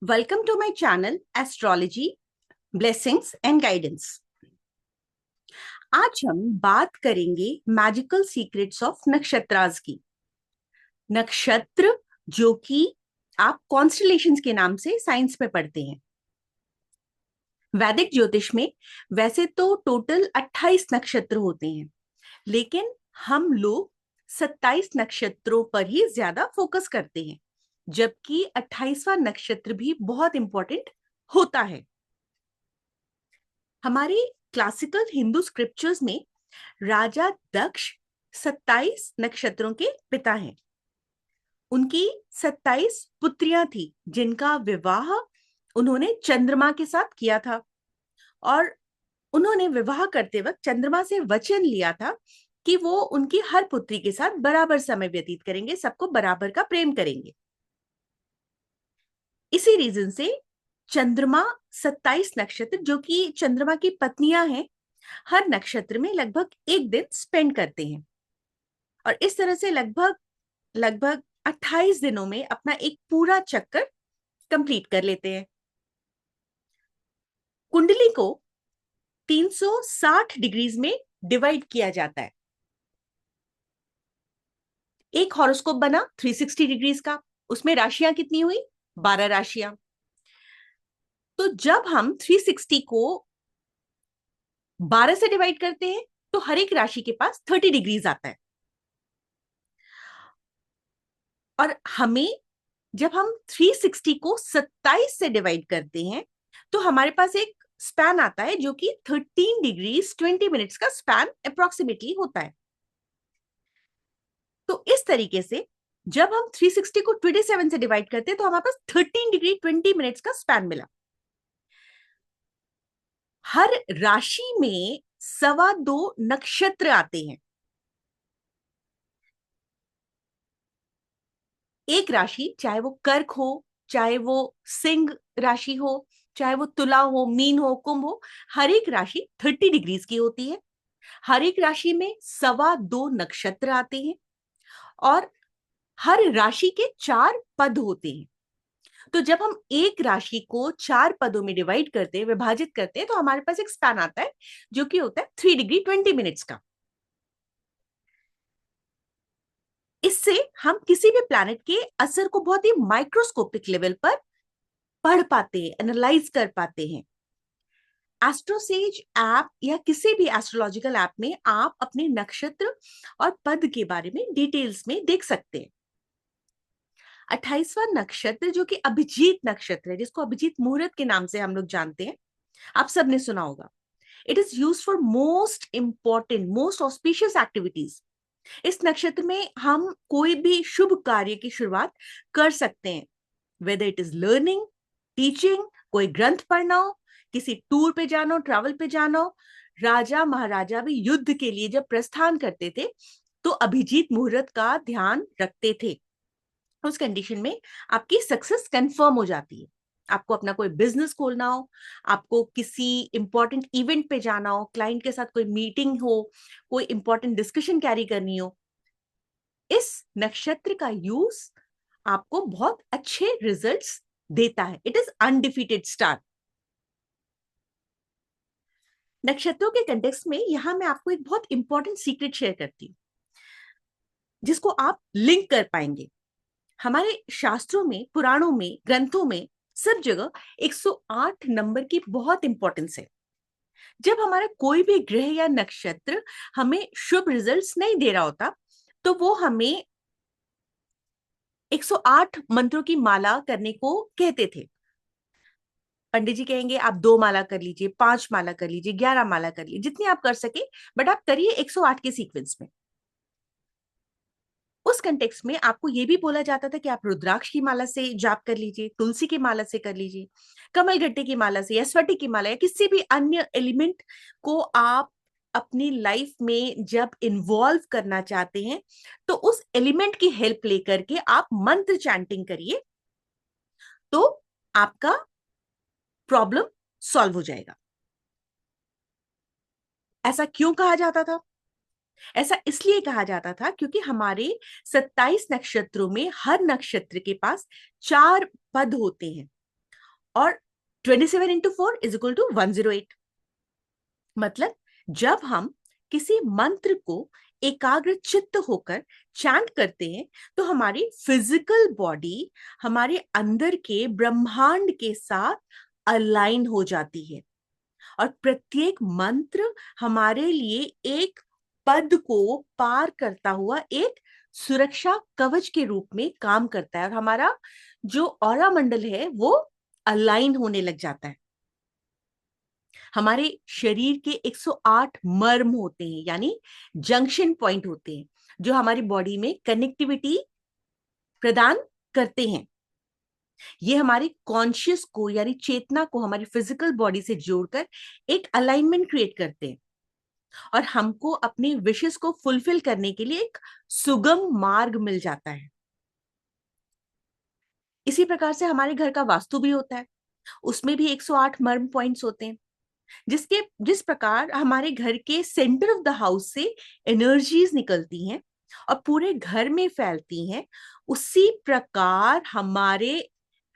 Welcome to my channel Astrology, Blessings and Guidance। आज हम बात करेंगे मैजिकल सीक्रेट्स ऑफ नक्षत्रास की। नक्षत्र जो कि आप कॉन्स्टलेशंस के नाम से साइंस में पढ़ते हैं। वैदिक ज्योतिष में वैसे तो टोटल 28 नक्षत्र होते हैं, लेकिन हम लोग 27 नक्षत्रों पर ही ज्यादा फोकस करते हैं, जबकि 28वां नक्षत्र भी बहुत इंपॉर्टेंट होता है। हमारे क्लासिकल हिंदू स्क्रिप्चर्स में राजा दक्ष 27 नक्षत्रों के पिता हैं। उनकी 27 पुत्रियां थी, जिनका विवाह उन्होंने चंद्रमा के साथ किया था, और उन्होंने विवाह करते वक्त चंद्रमा से वचन लिया था कि वो उनकी हर पुत्री के साथ बराबर समय व्यतीत करेंगे, सबको बराबर का प्रेम करेंगे। इसी रीजन से चंद्रमा 27 नक्षत्र, जो कि चंद्रमा की पत्नियां हैं, हर नक्षत्र में लगभग एक दिन स्पेंड करते हैं, और इस तरह से लगभग लगभग 28 दिनों में अपना एक पूरा चक्कर कंप्लीट कर लेते हैं। कुंडली को 360 डिग्रीज में डिवाइड किया जाता है। एक हॉरोस्कोप बना 360 डिग्रीज का, उसमें राशियां कितनी हुई? 12 राशियां। तो जब हम 360 को 12 से डिवाइड करते हैं तो हर एक राशि के पास 30 डिग्रीज आता है। और हमें जब हम 360 को 27 से डिवाइड करते हैं तो हमारे पास एक स्पैन आता है, जो कि 13 डिग्रीज 20 मिनट्स का स्पैन अप्रोक्सीमेटली होता है। तो इस तरीके से जब हम 360 को 27 से डिवाइड करते हैं तो हमारे पास 13 डिग्री 20 मिनट्स का स्पैन मिला। हर राशि में 2.25 नक्षत्र आते हैं। एक राशि, चाहे वो कर्क हो, चाहे वो सिंह राशि हो, चाहे वो तुला हो, मीन हो, कुंभ हो, हर एक राशि 30 डिग्रीज की होती है। हर एक राशि में 2.25 नक्षत्र आते हैं, और हर राशि के 4 पद होते हैं। तो जब हम एक राशि को 4 पदों में डिवाइड करते हैं, विभाजित करते हैं, तो हमारे पास एक स्पैन आता है, जो कि होता है 3 डिग्री 20 मिनट्स का। इससे हम किसी भी प्लैनेट के असर को बहुत ही माइक्रोस्कोपिक लेवल पर पढ़ पाते हैं, एनालाइज कर पाते हैं। एस्ट्रोसेज ऐप या किसी भी एस्ट्रोलॉजिकल ऐप में आप अपने नक्षत्र और पद के बारे में डिटेल्स में देख सकते हैं। 28वां नक्षत्र, जो कि अभिजीत नक्षत्र है, जिसको अभिजीत मुहूर्त के नाम से हम लोग जानते हैं, आप सबने सुना होगा। It is used for most important, most auspicious activities. इस नक्षत्र में हम कोई भी शुभ कार्य की शुरुआत कर सकते हैं, whether it is learning, teaching, कोई ग्रंथ पढ़ना हो, किसी टूर पे जाना हो, ट्रैवल पे जाना हो। राजा महाराजा भी युद्ध के लिए जब प्रस्थान करते थे तो अभिजीत मुहूर्त का ध्यान रखते थे। उस कंडीशन में आपकी सक्सेस कंफर्म हो जाती है। आपको अपना कोई बिजनेस खोलना हो, आपको किसी इंपॉर्टेंट इवेंट पे जाना हो, क्लाइंट के साथ कोई मीटिंग हो, कोई इंपॉर्टेंट डिस्कशन कैरी करनी हो, इस नक्षत्र का यूज आपको बहुत अच्छे रिजल्ट्स देता है। It is undefeated star. नक्षत्रों के कंटेक्स्ट में यहां मैं आपको एक बहुत इंपॉर्टेंट सीक्रेट शेयर करती हूँ, जिसको आप लिंक कर पाएंगे। हमारे शास्त्रों में, पुराणों में, ग्रंथों में, सब जगह 108 नंबर की बहुत इंपॉर्टेंस है। जब हमारा कोई भी ग्रह या नक्षत्र हमें शुभ रिजल्ट्स नहीं दे रहा होता, तो वो हमें 108 मंत्रों की माला करने को कहते थे। पंडित जी कहेंगे आप 2 माला कर लीजिए, 5 माला कर लीजिए, 11 माला कर लीजिए, जितनी आप कर सके, बट आप करिए 108 के सीक्वेंस में। उस कंटेक्स्ट में आपको यह भी बोला जाता था कि आप रुद्राक्ष की माला से जाप कर लीजिए, तुलसी की माला से कर लीजिए, कमलगट्टे की माला से, या स्फटिक की माला, या किसी भी अन्य एलिमेंट को आप अपनी लाइफ में जब इन्वॉल्व करना चाहते हैं तो उस एलिमेंट की हेल्प लेकर के आप मंत्र चैंटिंग करिए, तो आपका प्रॉब्लम सॉल्व हो जाएगा। ऐसा क्यों कहा जाता था? ऐसा इसलिए कहा जाता था क्योंकि हमारे 27 नक्षत्रों में हर नक्षत्र के पास 4 पद होते हैं, और 27 into 4 is equal to 108। मतलब जब हम किसी मंत्र को एकाग्र चित्त होकर चैंट करते हैं तो हमारी फिजिकल बॉडी हमारे अंदर के ब्रह्मांड के साथ अलाइन हो जाती है और प्रत्येक मंत्र हमारे लिए एक पद को पार करता हुआ एक सुरक्षा कवच के रूप में काम करता है और हमारा जो ऑरा मंडल है वो अलाइन होने लग जाता है। हमारे शरीर के 108 मर्म होते हैं, यानी जंक्शन पॉइंट होते हैं, जो हमारी बॉडी में कनेक्टिविटी प्रदान करते हैं। ये हमारी कॉन्शियस को यानी चेतना को हमारी फिजिकल बॉडी से जोड़कर एक अलाइनमेंट क्रिएट करते हैं और हमको अपने विशेस को फुलफिल करने के लिए एक सुगम मार्ग मिल जाता है। इसी प्रकार से हमारे घर का वास्तु भी होता है, उसमें भी 108 मर्म पॉइंट्स होते हैं। जिस प्रकार हमारे घर के सेंटर ऑफ द हाउस से एनर्जीज निकलती हैं और पूरे घर में फैलती हैं, उसी प्रकार हमारे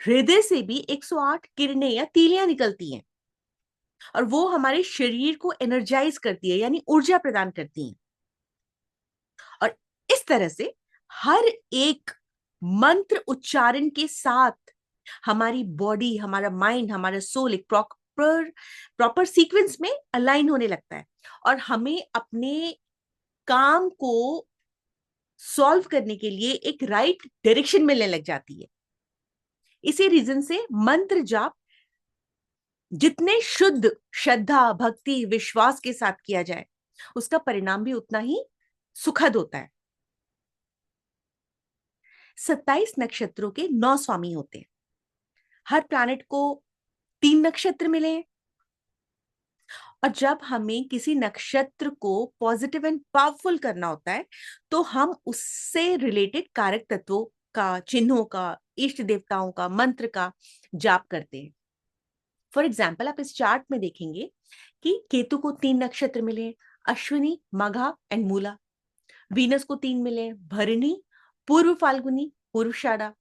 हृदय से भी 108 किरणें या तीलियां निकलती हैं और वो हमारे शरीर को एनर्जाइज करती है यानी ऊर्जा प्रदान करती हैं। और इस तरह से हर एक मंत्र उच्चारण के साथ हमारी बॉडी, हमारा माइंड, हमारा सोल एक प्रॉपर सीक्वेंस में अलाइन होने लगता है और हमें अपने काम को सॉल्व करने के लिए एक राइट डायरेक्शन मिलने लग जाती है। इसी रीजन से मंत्र जाप जितने शुद्ध श्रद्धा, भक्ति, विश्वास के साथ किया जाए उसका परिणाम भी उतना ही सुखद होता है। 27 नक्षत्रों के 9 स्वामी होते हैं। हर प्लैनेट को 3 नक्षत्र मिले हैं और जब हमें किसी नक्षत्र को पॉजिटिव एंड पावरफुल करना होता है तो हम उससे रिलेटेड कारक तत्वों का, चिन्हों का, इष्ट देवताओं का, मंत्र का जाप करते हैं। फॉर एग्जाम्पल आप इस चार्ट में देखेंगे कि केतु को 3 नक्षत्र मिले, अश्विनी, मघा एंड मूला। वीनस को 3 मिले, भरणी, पूर्व फाल्गुनी, पूर्वषाढ़ा।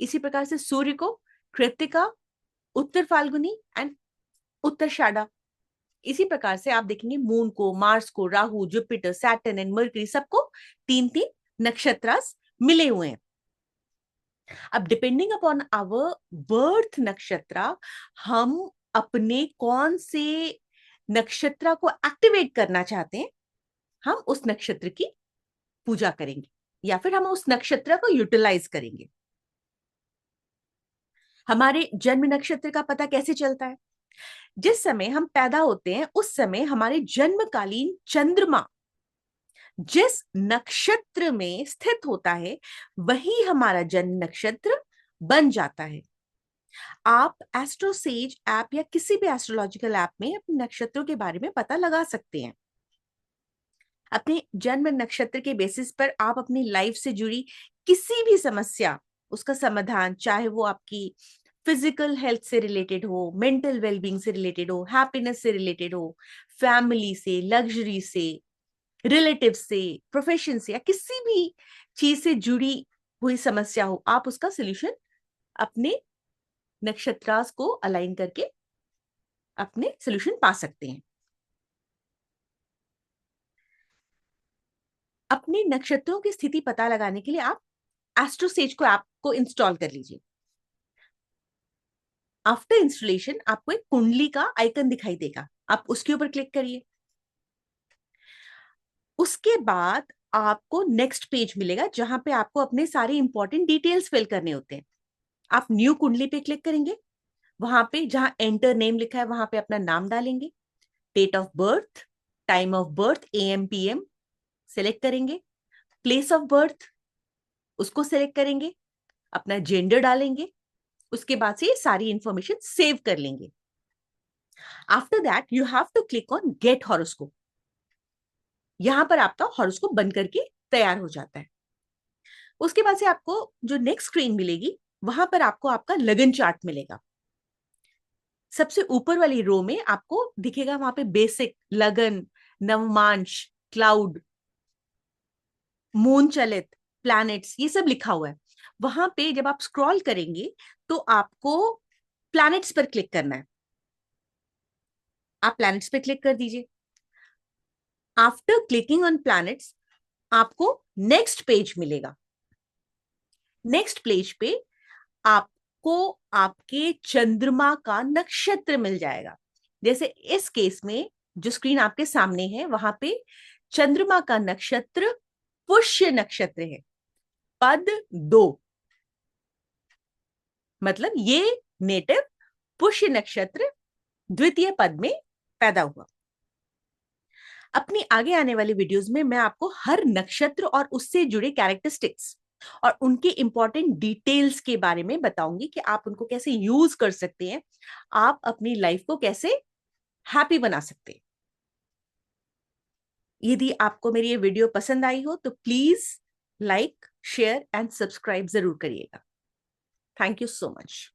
इसी प्रकार से सूर्य को कृत्तिका, उत्तर फाल्गुनी एंड उत्तरषाढ़ा। इसी प्रकार से आप देखेंगे मून को, मार्स को, Rahu, Jupiter, Saturn and mercury सबको 3-3 नक्षत्रास मिले हुए हैं। अब डिपेंडिंग अपॉन आवर बर्थ नक्षत्र हम अपने कौन से नक्षत्र को एक्टिवेट करना चाहते हैं, हम उस नक्षत्र की पूजा करेंगे या फिर हम उस नक्षत्र को यूटिलाइज करेंगे। हमारे जन्म नक्षत्र का पता कैसे चलता है? जिस समय हम पैदा होते हैं उस समय हमारे जन्मकालीन चंद्रमा जिस नक्षत्र में स्थित होता है वही हमारा जन्म नक्षत्र बन जाता है। आप एस्ट्रोसेज ऐप या किसी भी एस्ट्रोलॉजिकल ऐप में अपने नक्षत्रों के बारे में पता लगा सकते हैं। अपने जन्म नक्षत्र के बेसिस पर आप अपनी लाइफ से जुड़ी किसी भी समस्या, उसका समाधान, चाहे वो आपकी फिजिकल हेल्थ से रिलेटेड हो, मेंटल वेलबींग से रिलेटेड हो, हैप्पीनेस से रिलेटेड हो, फैमिली से, लग्जरी से, रिलेटिव से, प्रोफेशन से या किसी भी चीज से जुड़ी हुई समस्या हो, आप उसका सोल्यूशन अपने नक्षत्रास को अलाइन करके अपने सोल्यूशन पा सकते हैं। अपने नक्षत्रों की स्थिति पता लगाने के लिए आप एस्ट्रोसेज को ऐप को इंस्टॉल कर लीजिए। आफ्टर इंस्टॉलेशन आपको एक कुंडली का आइकन दिखाई देगा, आप उसके ऊपर क्लिक करिए। उसके बाद आपको नेक्स्ट पेज मिलेगा जहां पे आपको अपने सारे इंपॉर्टेंट डिटेल्स फिल करने होते हैं। आप न्यू कुंडली पे क्लिक करेंगे, वहां पे जहां एंटर नेम लिखा है वहां पे अपना नाम डालेंगे, date of birth, time of birth AM PM select करेंगे, प्लेस ऑफ बर्थ उसको सेलेक्ट करेंगे, अपना जेंडर डालेंगे, उसके बाद से ये सारी इंफॉर्मेशन सेव कर लेंगे। After that you have to click on get horoscope. यहां पर आपका हॉरोस्कोप बन करके तैयार हो जाता है। उसके बाद से आपको जो नेक्स्ट स्क्रीन मिलेगी वहां पर आपको आपका लगन चार्ट मिलेगा। सबसे ऊपर वाली रो में आपको दिखेगा वहां पे बेसिक, लगन, नवमांश, क्लाउड, मून चलित, प्लैनेट्स, ये सब लिखा हुआ है। वहां पे जब आप स्क्रॉल करेंगे तो आपको प्लैनेट्स पर क्लिक करना है। आप प्लैनेट्स पे क्लिक कर दीजिए। आफ्टर क्लिकिंग ऑन प्लैनेट्स आपको नेक्स्ट पेज मिलेगा। नेक्स्ट पेज पे आपको आपके चंद्रमा का नक्षत्र मिल जाएगा। जैसे इस केस में जो स्क्रीन आपके सामने है वहां पे चंद्रमा का नक्षत्र पुष्य नक्षत्र है, पद 2। मतलब ये नेटिव पुष्य नक्षत्र द्वितीय पद में पैदा हुआ। अपनी आगे आने वाली वीडियोस में मैं आपको हर नक्षत्र और उससे जुड़े कैरेक्टरिस्टिक्स और उनके इंपॉर्टेंट डिटेल्स के बारे में बताऊंगी कि आप उनको कैसे यूज कर सकते हैं, आप अपनी लाइफ को कैसे हैप्पी बना सकते हैं। यदि आपको मेरी ये वीडियो पसंद आई हो तो please like, share and subscribe जरूर करिएगा। Thank you so much.